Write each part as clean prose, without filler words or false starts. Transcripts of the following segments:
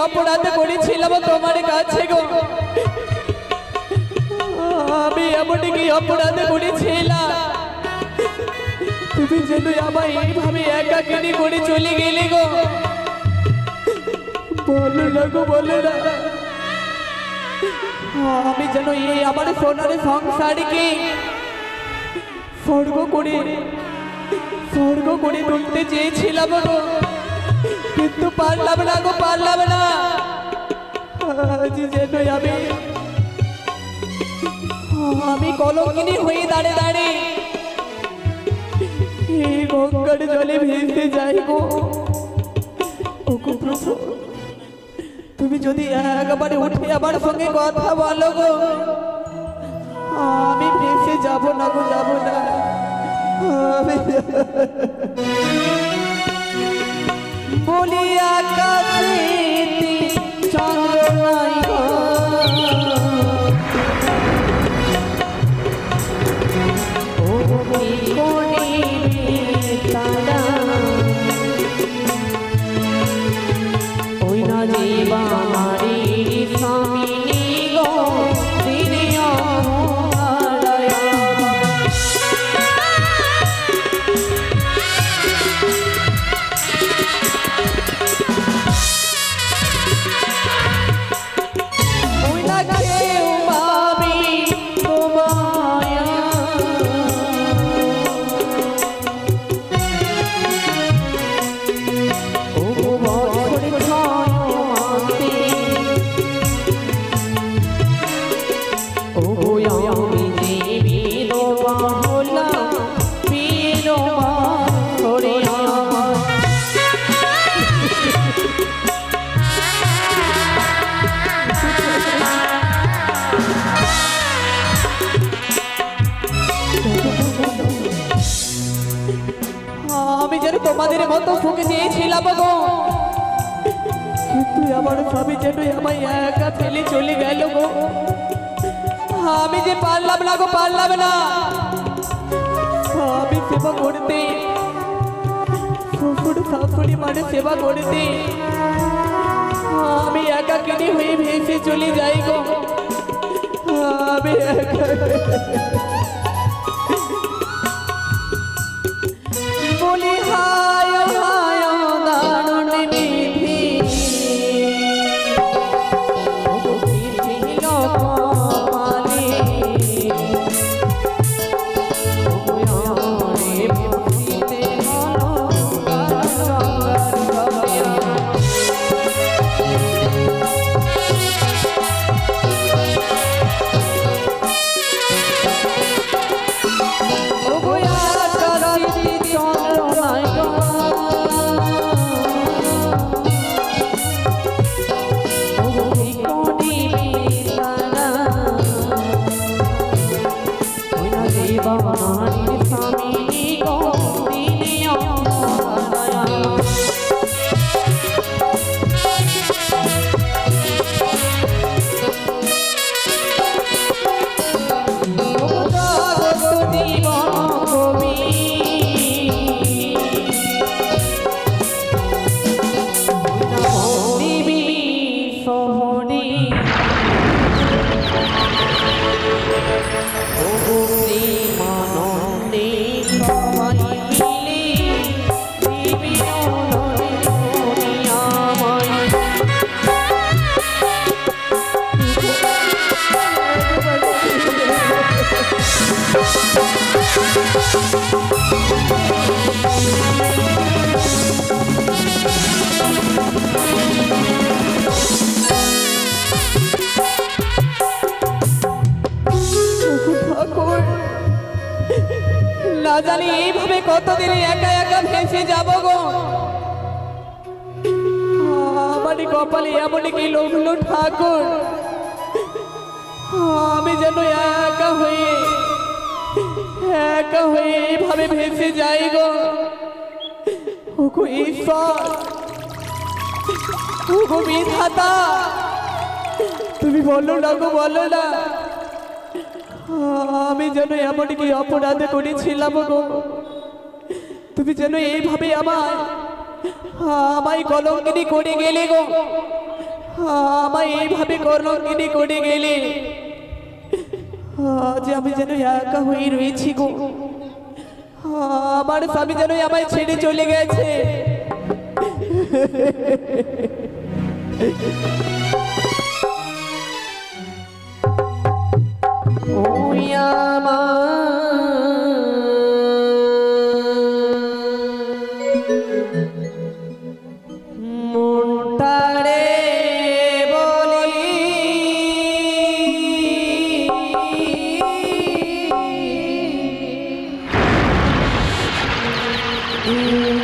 অপরাধ করেছিলাম তোমার কাছে গো আমি এমন কি অপরাধ করেছিলাম তুমি যেন আমায় এইভাবে একাকিনী করে চলে গেলে গো বলো না গো বলো না আমি যেন এই আমার সোনার সংসারকে স্বর্গ করে তুলতে চেয়েছিলাম গো কিন্তু পারলাম না গো পারলাম না আজ যেন আমি কলঙ্কিনী হয়ে দাঁড়ে দাঁড়ে এই গঙ্গার জলে ভেসে যাই গো প্রভু তুমি যদি একবারে উঠে আমার সঙ্গে কথা বলো গো আমি ভেসে যাব না গো যাব না বলি আকাশে চন্দ্র নাই গো ওই না জীবা মারি স্বামী গো দিনিয়া তোমাদের মতো ফুকে চেয়েছিলাম গো কিন্তু আমার স্বামী যেন আমায় একা ফেলে চলে গেল গো আমি যে পারলাম না গো পারলাম না আমি সেবা করতে শ্বশুর শাশুড়ি মানে সেবা করতে আমি একাকিনী হয়ে ভেসে চলে যাই গো আমি একা বলি হায় হায় দারুণ বিধি না জানি এইভাবে কতদিন একা একা ভেসে যাব গো আমার কপালে এমন কি লোভলো ঠাকুর আমি যেন একা হয়ে এইভাবে ভেসে যাই গো ওগো ঈশ্বর ওগো বিধাতা তুমি বলো না গো বলো না আমি যেন এমন কি অপরাধ করেছিলাম গো তুমি যেন এইভাবে আমায় কলঙ্কিনী করে গেলে গো আমায় এইভাবে কলঙ্কিনী করে গেলে আজ আমি যেন একা হয়ে রয়েছি গো। আমার স্বামী যেন আমায় ছেড়ে চলে গেছে। ওই মনটারে বলি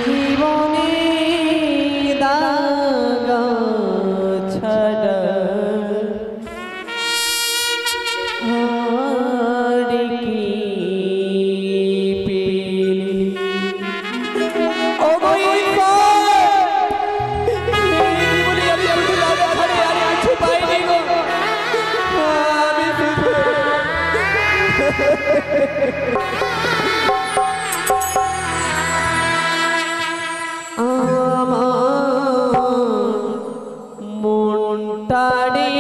জীবনে দাগা ছাড়া আর কি পেলি ও গো মনটারে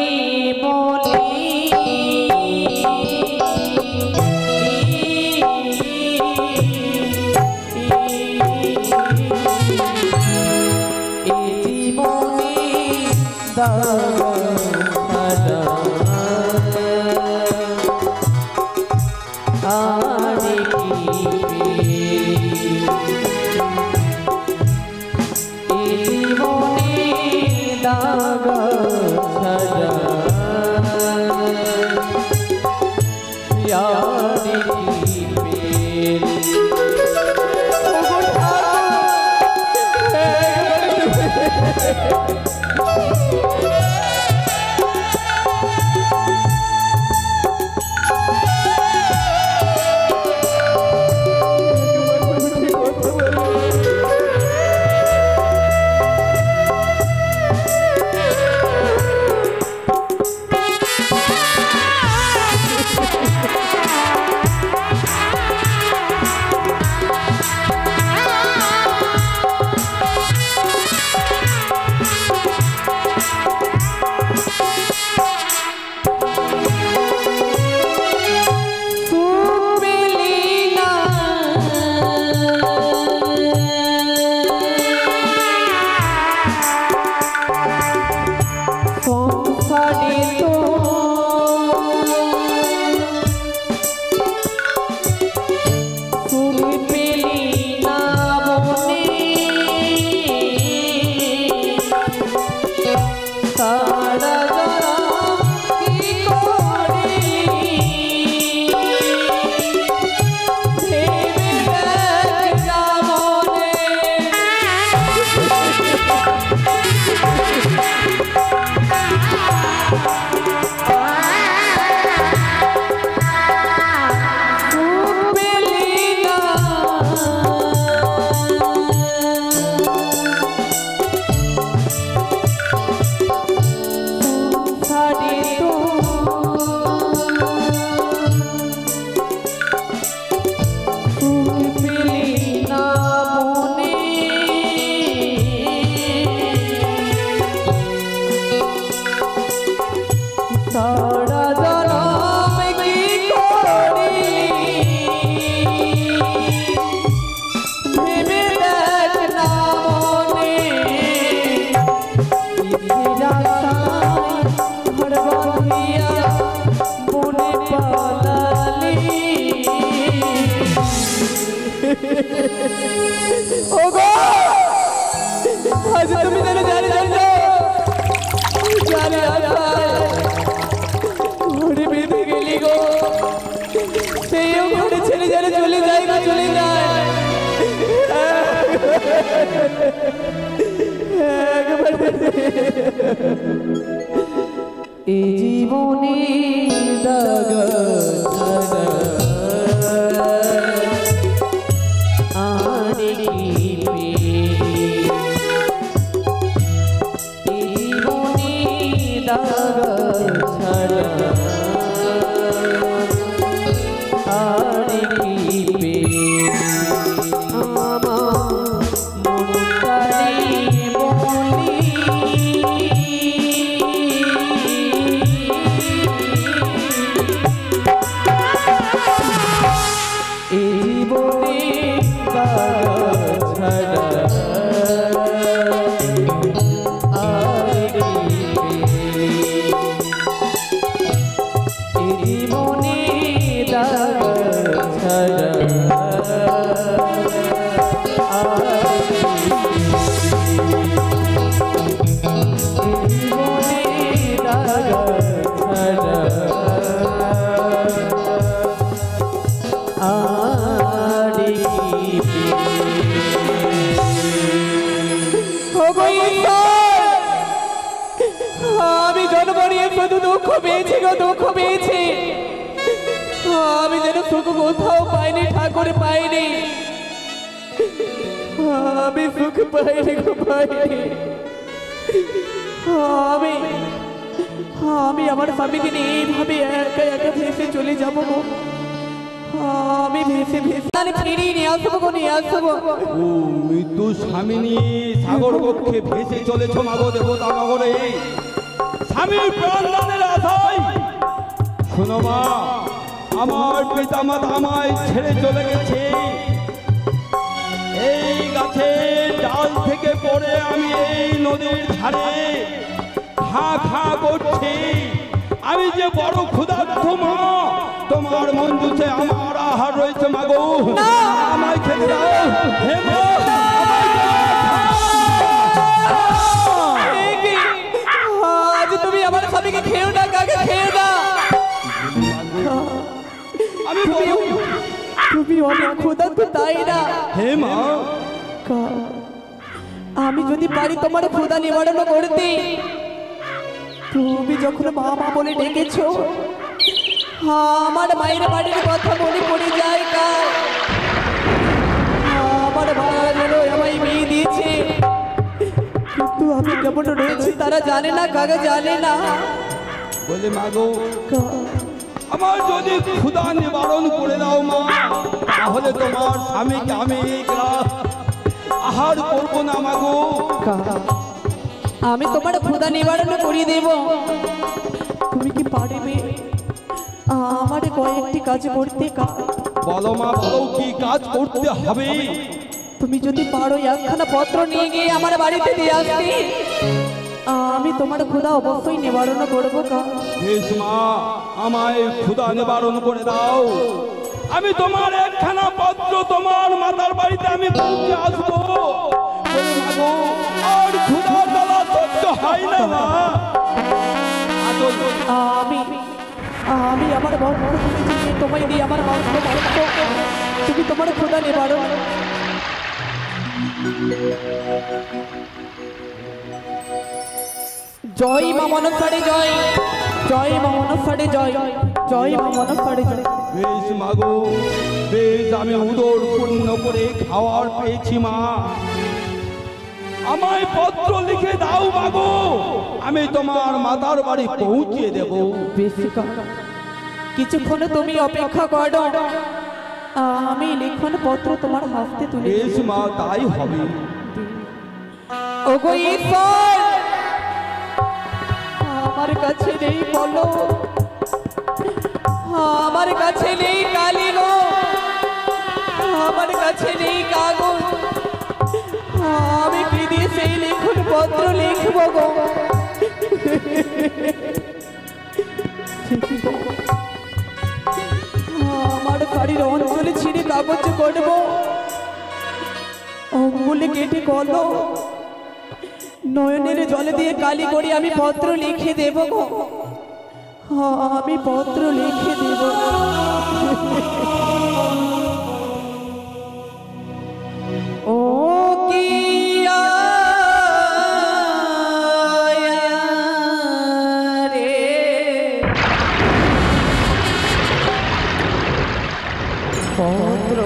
বলি জীবনে আজ তুমি যেন জানি জানো জানি ঘুরে বেঁধে গেলি গো সেই ঘরে ছেড়ে যেন চলে যায় গো চলে যায় এই জীবনে দাগা আমি জন্ম নিয়ে শুধু দুঃখ পেয়েছি গো, দুঃখ পেয়েছি। আমি যেন সুখ কোথাও পাইনি ঠাকুর, পাইনি। আমি সুখ পাইনি গো, পাইনি। আমি আমার স্বামীকে নিয়ে এইভাবে একা একা ভেসে চলে যাবো গো। আমি ভেসে ভেসে ফিরিয়ে নিয়ে আসবো গো, নিয়ে আসবো। ও মৃত্যু স্বামী নিয়ে সাগর পক্ষে ভেসে চলেছ মাগো দেবতা নগরে, স্বামীর প্রাণদানের আশায়। শোনো মা, আমার পিতা মাতা আমায় ছেড়ে চলে গেছে। এই গাছের ডাল থেকে পড়ে আমি এই নদীর ধারে খা খা করছি। আমি যে বড় ক্ষুধার্ত মা, তোমার মন দুছে আমার আহার রয়েছে মাগো, আমায় খেতে দাও। হে মা, আজ তুমি আমার স্বামীকে খেও না, কাকে খেও না। আমি তুমি অনেক ক্ষুধার্ত, তাই না? হে মা, আমি যদি পারি তোমার ক্ষুধা নিবারণ করতে। তুমি যখন মা মা বলে ডেকেছো, আমার মায়ের বাড়ির কথা মনে পড়ে যায়। আমার ভাড়া যেন আমায় বিয়ে দিয়েছে, কিন্তু আমি কেমন রয়েছি তারা জানে না, কাকা জানে না। বলে মাগো, আমার যদি ক্ষুধা নিবারণ করে দাও মা, তাহলে তোমার স্বামীকে আমি আহার করবো না মাগো। আমি তোমার ক্ষুধা নিবারণ করিয়ে দেব। তুমি কি পারবে আমার কয়েকটি কাজ করতে? বলো মা, বলো কি কাজ করতে হবে? তুমি যদি পারো একখানা পত্র নিয়ে গিয়ে আমার বাড়িতে দিয়ে আসতে, আমি তোমার ক্ষুধা অবশ্যই নিবারণ করবো। বেশ মা, আমায় ক্ষুধা নিবারণ করে দাও। আমি তোমার একখানা পত্র তোমার মাতার বাড়িতে আমি পৌঁছে আসবো। মাগো, আর ক্ষুধা জ্বালা সহ্য হয় না মা। আমি আমার বন্ধ তোমায় দিয়ে আমার মাংস, তুমি তোমার ক্ষুধা নিবারণ। জয় মা মনসারে জয়, জয় মা মনসারে জয়, জয় মা মনসারে জয়। বেশ মাগো, বেশ, আমি উদর পূর্ণ করে খাওয়ার পেয়েছি মা। আমায় পত্র লিখে দাও মাগো, আমি তোমার মাতার বাড়ি পৌঁছিয়ে দেব। কিছুক্ষণ তুমি অপেক্ষা করো, আমি লিখন পত্র তোমার হাতে তুলে। বেশ মা, তাই হবে। ওগো ঈশ্বর, আমার কাছে নেই বলো, আমার কাছে নেই কালি গো, আমার কাছে নেই কাগজ। আমি বিদেশে লিখন পত্র লিখব গো। আমার বাড়ির অঞ্চলে ছিঁড়ে কাগজ করবো, অঙ্গুলে কেটে করলো, নয়নের জলে দিয়ে কালি করে আমি পত্র লিখে দেব গো। আমি পত্র লিখে দেব। ও কি রে পত্র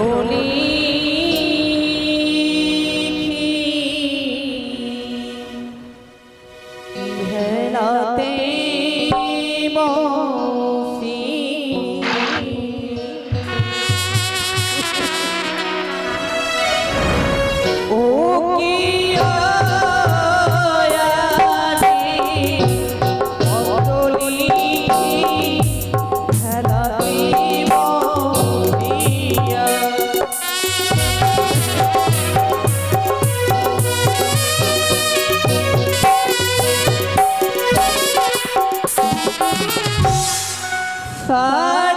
কাগজ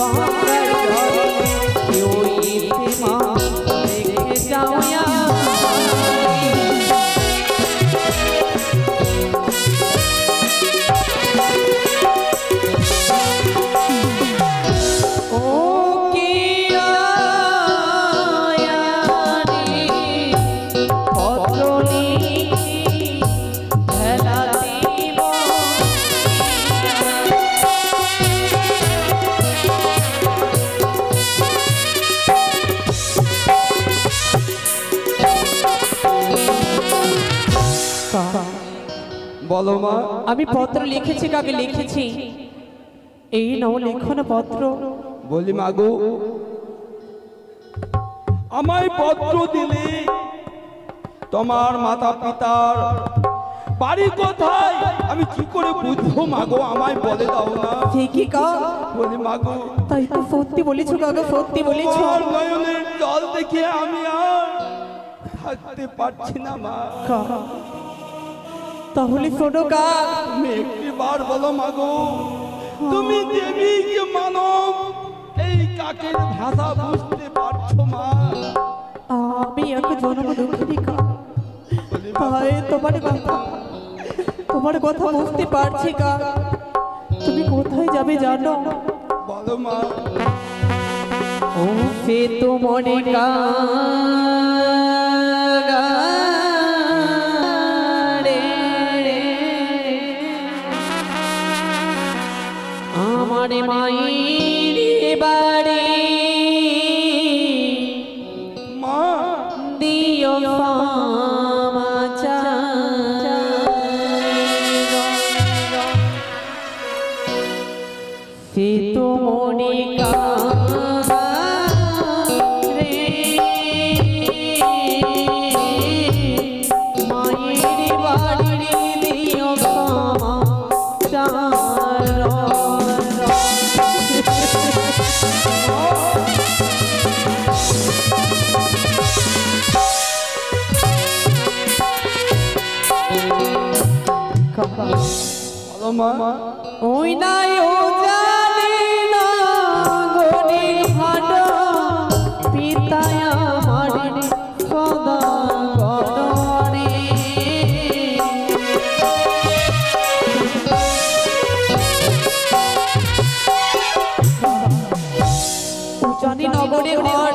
গঙ্গার জলে ওই মা দেখে যাও বলো মা। আমি পত্র লিখেছি, কাকে লিখেছি? এই নাও লেখন পত্র। বলি মাগো, আমায় পত্র দিলে তোমার মাতা পিতার বাড়ি কোথায় আমি কি করে বুঝবো মাগো? আমায় বলে দাও না। ঠিকই কা। বলি মাগো, তাই তো সত্যি বলেছো কাকা, সত্যি বলেছো। তোমার নয়নের জল দেখে আমি আর থাকতে পারছি না মা। তাহলে শোনো কা, তুমি একটি বার বলো মাগো, তুমি দেবী কি মানব এই কাকের ভাষা বুঝতে পারছো মা? আমি এক জন্ম দুঃখিনী কা, তাই তোমার কথা বুঝতে পারছি কা। তুমি কোথায় যাবে জানো? বলো মা। ও সে তো মনে কা আমার মায়ের বাড়ি মা দিও সে তো মনে রে মায়ের বাড়ি দিও বলো মা। ওই নাই ও জানে না গনি ভাড়া পিতায় আমার সদা গড়ে জানি নগরে ঘর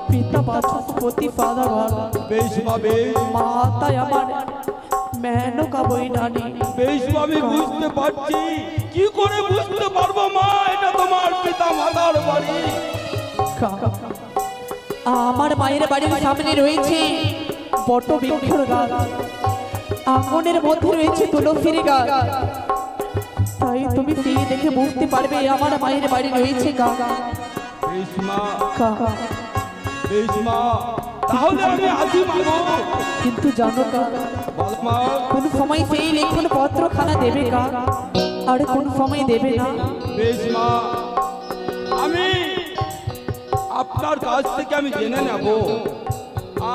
পিতা বাচস্পতি পাদা ঘর বেশ মা বেশ। মাতায় আমার মেনকা বই নানি। বেশ আমি বুঝতে পারছি। কি করে বুঝতে পারবো মা? এটা তোমার পিতা মাতার বাড়ি। আমার মায়ের বাড়ির সামনে রয়েছে বট বৃক্ষের গাছ, আঙ্গনের মধ্যে রয়েছে তুলসীর গাছ। তাই তুমি সেই দেখে বুঝতে পারবে আমার মায়ের বাড়ি রয়েছে গাছ। বেশ মা, বেশ মা, তাহলে আমি আছি মাগো। কিন্তু জানো কা, বল মা। কোন সময় সেই লেখন পত্রখানা দেবে কা, আর কোন সময় দেবে না। বেশ মা, আমি আপনার কাছ থেকে আমি জেনে নেব।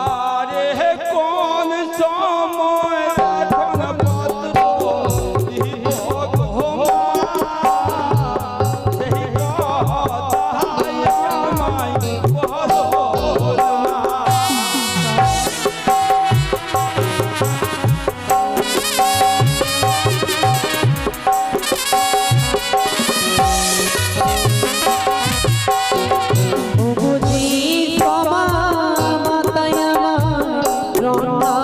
আরে কোন সময় এখন পত্র দিব গো মা, সেই কথাই আমায় বলো না। বুঝি তোমার মাতায় আমার রঙা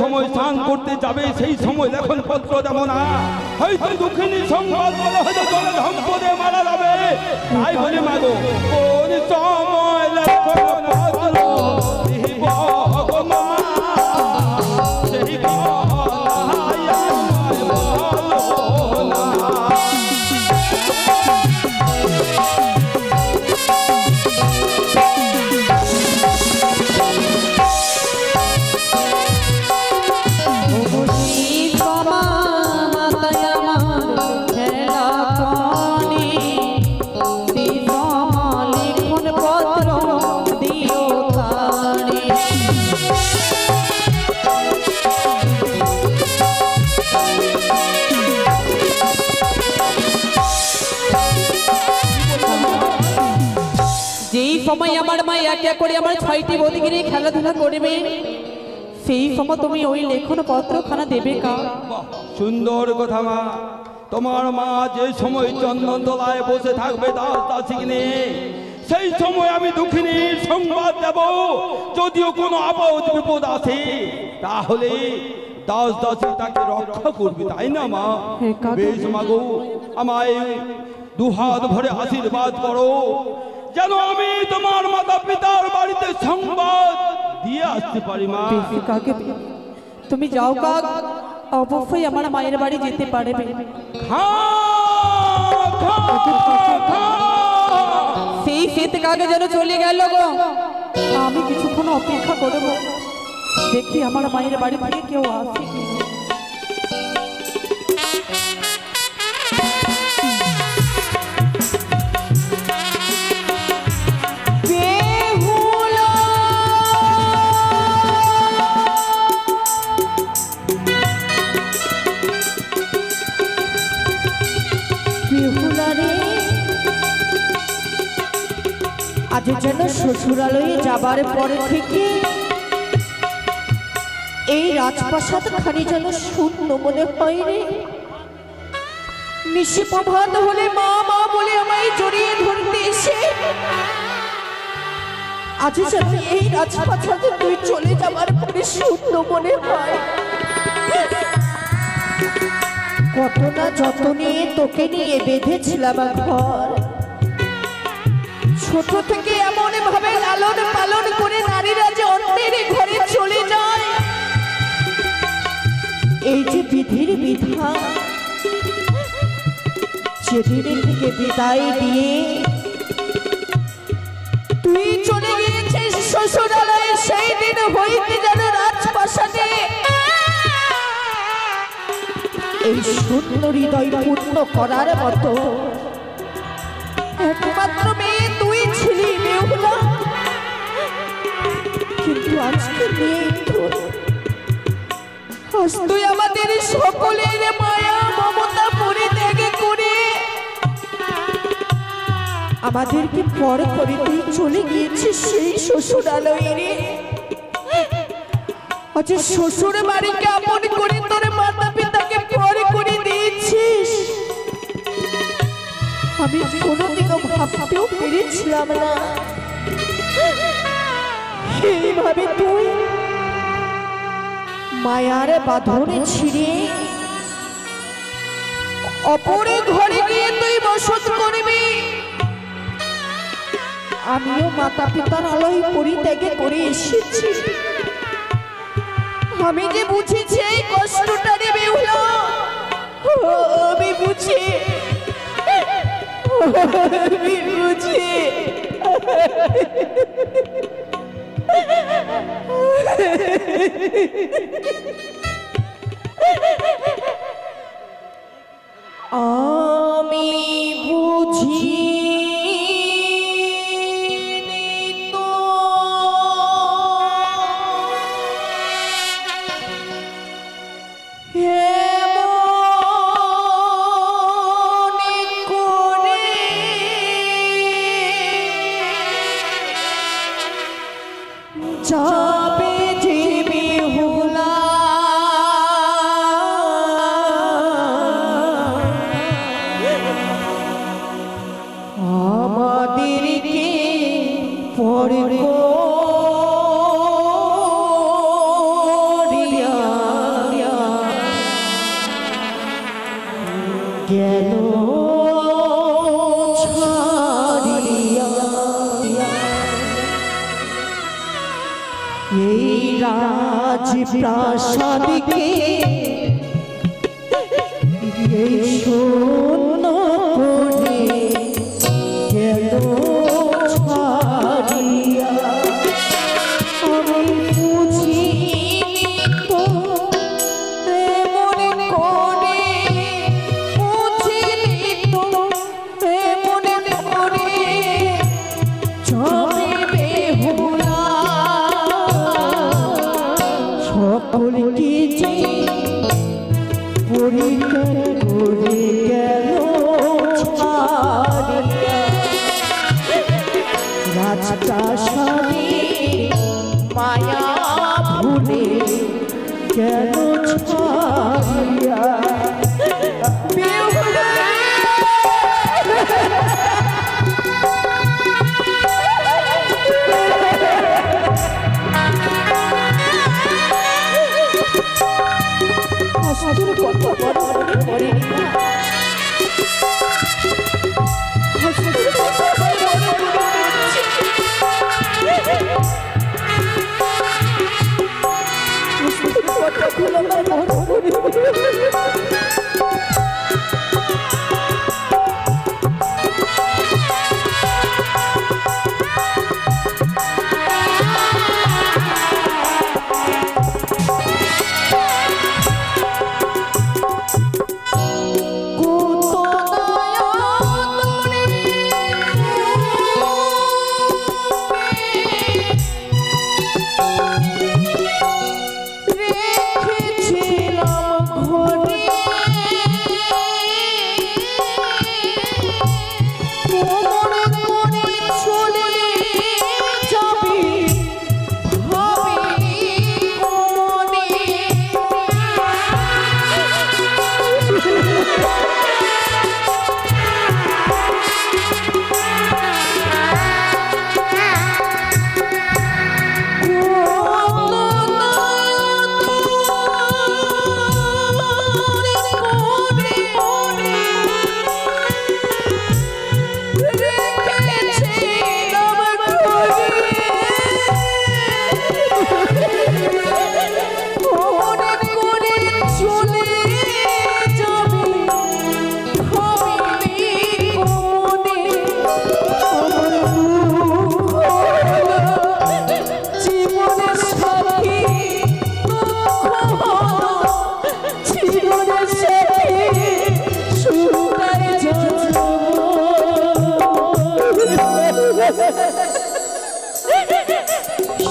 সময় স্নান করতে যাবে সেই সময় লেখন পত্র দেব না, হয়তো দুঃখিনী সংবাদ বলে হয়তো জলে সম্পদে মারা যাবে। তাই বলি মাগো কোন সময় লেখন পত্র দিব গো মা, সেই সময় আমার মা এক এক করে আমার 6টি বৌদিকে নিয়ে খেলাধুলা করবে, সেই সময় তুমি ওই লেখন পত্রখানা দেবে কা? সুন্দর কথা মা। তোমার মা যে সময় চন্দন তলায় বসে থাকবে দাস দাসীকে নিয়ে, সেই সময় আমি দুঃখিনীর সংবাদ দেব। যদিও কোনো আপদ বিপদ আসে তাহলে দাস দাসী তাকে রক্ষা করবে, তাই না মা? বেশ মাগো, আমায় দুহাত ভরে আশীর্বাদ করো যেন আমি তোমার মাতা পিতার বাড়িতে সংবাদ দিয়ে আসতে পারি মা। তুমি যাও কাক, অবশ্যই আমার মায়ের বাড়ি যেতে পারবে। সেই শীত কাকে যেন চলে গেল গো, আমি কিছুক্ষণ অপেক্ষা করবো, দেখি আমার মায়ের বাড়ি থেকে কেউ আসে কি। আজ যেন শ্বশুরালয়ে যাবার পরে থেকে এই রাজপ্রাসাদ খানি যেন শূন্য মনে হয় রে। নিশি প্রভাত হলে মা মা বলে আমায় জড়িয়ে ধরতে এসে আজ যেন এই রাজপ্রাসাদে তুই চলে যাবার পরে শূন্য মনে হয়। কত না যতনে তোকে নিয়ে বেঁধেছিলাম ঘর, ছোট থেকে এমন ভাবে লালন পালন করে নারীরা যে অন্যের ঘরে চলে যায়, এই যে বিধির বিধান, যেদিন থেকে বিদায় দিয়ে তুই চলে গিয়েছিস শ্বশুরালয়ে, সেই দিন হইতে যেন রাজপ্রাসাদে এই শূন্য হৃদয় পূর্ণ করার মতো একমাত্র মেয়ে তুই ছিলি বেহুলা। কিন্তু আজকে মেয়ে তোর, আজ তুই আমাদের সকলের মায়া মমতা পরিত্যাগ করে আমাদেরকে পর করে তুই চলে গিয়েছিস সেই শ্বশুরালয়ে রে। আজ শ্বশুর বাড়িকে আপন করে তোর মাতা পিতাকে পর করে দিয়েছিস। আমি কোনোদিনও ভাবতেও পেরেছিলাম না এইভাবে তুই মায়ার বাঁধনে ছিঁড়ে অপরে ঘরে গিয়ে তুই বসত করবি। আমিও মাতা পিতার আলোয় পরিত্যাগে করে এসেছি। আমি যে বুঝেছি এই কষ্টটা রে বেহুলা, আমি বুঝি, আমি বুঝি। আমি বুঝি যাবে যে বেহুলা রাজপ্রাসাদকে এই শূন্য করে গেল ছাড়িয়া। আমি বুঝিনি তো এমন করে, বুঝিনি তো এমন করে যাবে বেহুলা। সকল কিছু পরিত্যাগ করে গেল ছাড়িয়া। রাজপ্রাসাদে মায়া ভুলে গেল ছাড়িয়া।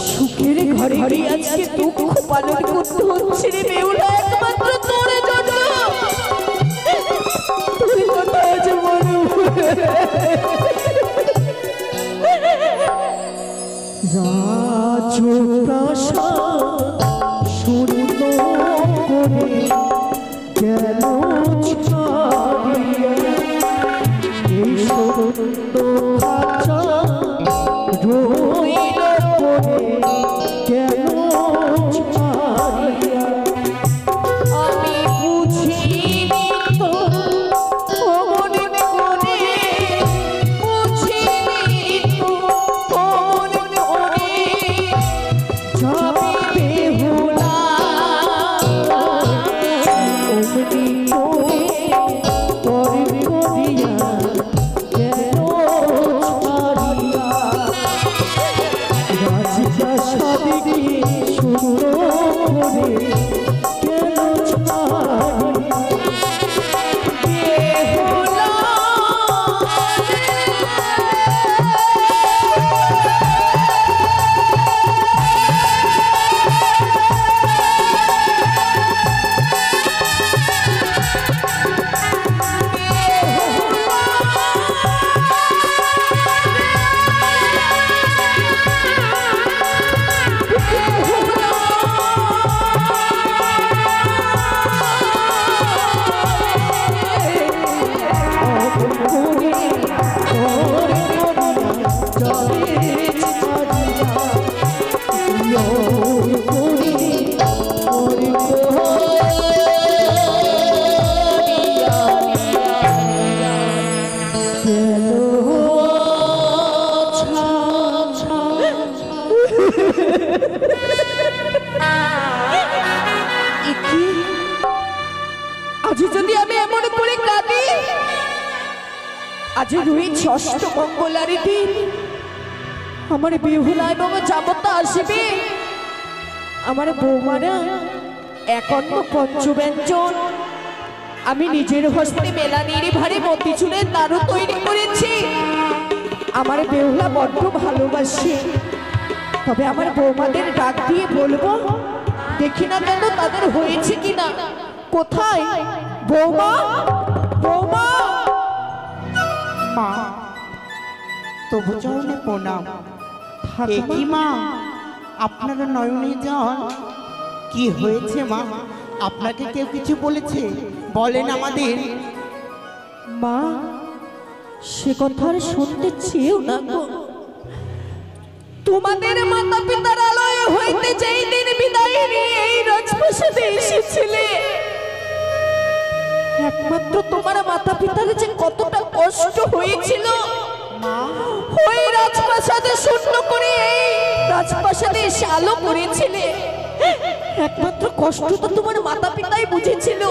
সুখের ঘরে ঘরে আজকে দুঃখ পালন করতে হচ্ছে রে বেহুলা, একমাত্র তোর জন্য। তুই কোথায় আছো বলু? রাজপ্রাসাদ শূন্য করে গেল ছাড়িয়া। এই শূন্য খাঁচা রইল পড়ে গেল ছাড়িয়া। আমি বুঝিনি তো অমন করে, বুঝিনি তো অমন করে যাবে বেহুলা। অমনি করে পরে করিয়া গেল ছাড়িয়া। রাজপ্রাসাদকে শূন্য করে গেল ছাড়িয়া। বেহুলা আজ যদি আমি এমন করে কাঁদি, আজ রয়েছে অষ্টমঙ্গলারী দিন, আমার বেহুলা এবং জামতা আসবে, আমার বৌমারা একান্ন পঞ্চব্যঞ্জন আমি নিজের হস্তে মেলানির ভারে মতিচুরের নাড়ু তৈরি করেছি। আমার বেহুলা বড্ড ভালোবাসে, তবে আমার বৌমাদের ডাক দিয়ে বলবো, দেখি না কেন তাদের হয়েছে কিনা। কোথায় বৌমা? বৌমা! মা, তবু চরণে প্রণাম। কি মা, আপনার নয়নে জল, কি হয়েছে মা? আপনাকে কেউ কিছু বলেছে? বলেন আমাদের। মা, সে কথা আর শুনতে চেয়েও না গো। তোমাদের মাতা পিতার আলয় হইতে যেই দিন বিদায় নিয়ে এই রাজপ্রাসাদে এসেছিলে, একমাত্র তোমার মাতা পিতার যে কতটা কষ্ট হয়েছিল, ওই রাজপ্রাসাদে শূন্য করে এই রাজপ্রাসাদে এসে আলো করেছিলে, একমাত্র কষ্ট তো তোমার মাতা পিতাই বুঝেছিল।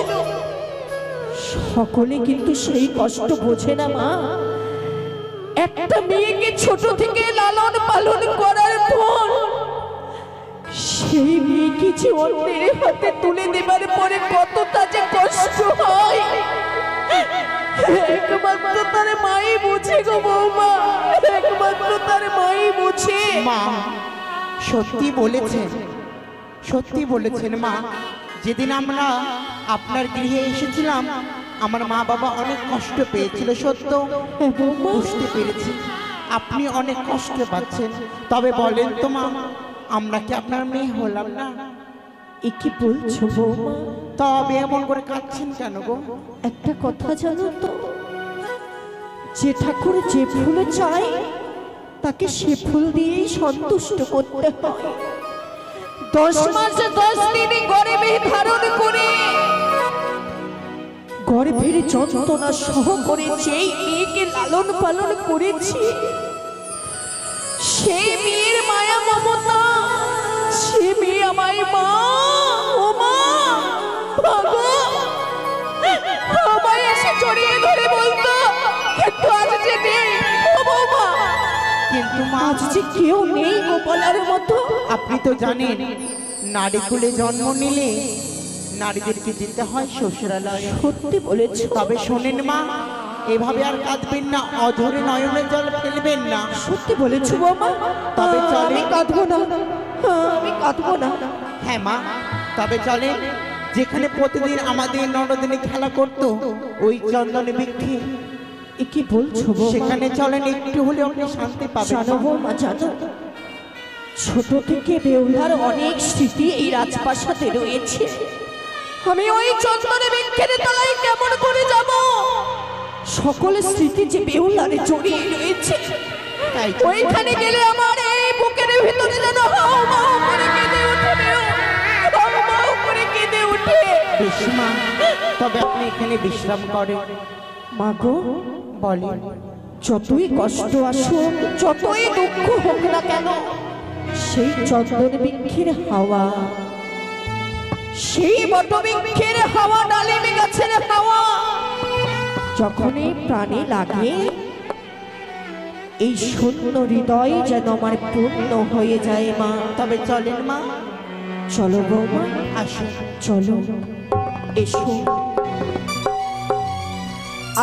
সকলে কিন্তু সেই কষ্ট বোঝে না মা। একটা মেয়েকে ছোট থেকে লালন পালন করার পর সেই মেয়েকে যে অন্যের হাতে তুলে দেবার পরে কতটা যে কষ্ট হয়, একমাত্র তার মাই বুঝে গো বৌমা, একমাত্র তার মাই বুঝে। মা, সত্যি বলেছেন, সত্যি বলেছেন মা। যেদিন আমরা আপনার গৃহে এসেছিলাম, আমার মা বাবা অনেক কষ্ট পেয়েছিল, সত্য বুঝতে পেরেছি। আপনি অনেক কষ্ট পাচ্ছেন, তবে বলেন তো মা, আমরা কি আপনার মেয়ে হলাম না? এ কি বলছো বৌমা? তবে এমন করে কাঁদছেন কেন গো? একটা কথা জানো তো, যে ঠাকুর যে ফুল চায় তাকে সে ফুল দিয়েই সন্তুষ্ট করতে হয়। 10 মাস 10 দিন গর্ভে ধারণ করে গর্ভের যন্ত্রণা সহ করে যেই মেয়েকে লালন পালন করেছি, সেই মেয়ের মায়া মমতা, সে মেয়ে আমায় মা, ও মা ভাগো, আমায় এসে জড়িয়ে ধরে বলতো, কিন্তু আজ যে নেই ও বৌমা, কিন্তু মা, আজ যে কেউ নেই গো বলার মতো। আপনি তো জানেন, নারী কুলে জন্ম নিলে নারীদেরকে যেতে হয় শ্বশুরালয়ে। সত্যি বলেছো। তবে শোনেন মা, এভাবে আর কাঁদবেন না, অঝরে নয়নে জল ফেলবেন না। সত্যি বলেছো বৌমা, তবে চলে। আমি কাঁদবো না, আমি কাঁদবো না। হ্যাঁ মা, তবে চলে, যেখানে প্রতিদিন আমাদের নরদিনে খেলা করতো ওই চন্দন বৃক্ষে, এ কি বলছো বৌমা? সেখানে চলেন, একটু হলে আপনি শান্তি পাবেন। জানো বৌমা, জানো, ছোট থেকে বেহুলার অনেক স্মৃতি এই রাজপ্রাসাদে রয়েছে। আমি ওই চন্দনে বৃক্ষের তলায় কেমন করে যাব? সকল স্মৃতি যে বেহুলারে জড়িয়ে রয়েছে, তাই ওইখানে গেলে আমার এই বুকের ভিতরে যেন হাও মাও করে কেঁদে ওঠে, হাও মাও করে কেঁদে ওঠে। বেশ মা, তবে আপনি এখানে বিশ্রাম করেন। মা গো, বলেন। যতই কষ্ট আসুক, যতই দুঃখ হোক না কেন, সেই চন্দন বৃক্ষের হাওয়া, সেই বটবৃক্ষের হাওয়া, ডালিম গাছের হাওয়া যখনই প্রাণে লাগে, এই শূন্য হৃদয় যেন আমার পূর্ণ হয়ে যায় মা। তবে চলেন মা, চলো বৌমা, আসুন। চলো, এসো।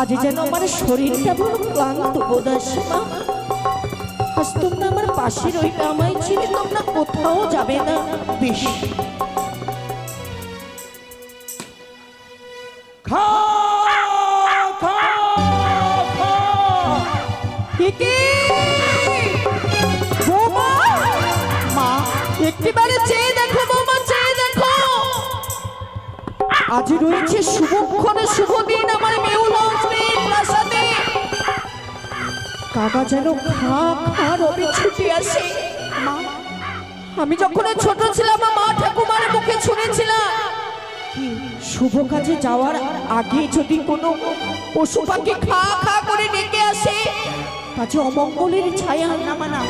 আজ যেন আমার শরীরটা বড় ক্লান্ত বোধ আসে মা। আজ তোমরা আমার পাশে রইবে, আমায় ছেড়ে তোমরা কোথাও যাবে না। বেশ। খা খা খা। একে বৌমা, মা, একটিবারে চেয়ে দেখো বৌমা, চেয়ে দেখো। আজ রয়েছে শুভক্ষণে শুভ দিন আমার মেহুলা প্রাসাদে। কাকা যেন খা খা রবি ছুটি আসে। মা, আমি যখন ছোট ছিলাম মা ঠাকুমার মুখে শুনেছিলাম, শুভ কাজে যাওয়ার আগে যদি কোনো পশু পাখি খা খা করে ডেকে আসে, তা যে অমঙ্গলের ছায়া। না মা, না।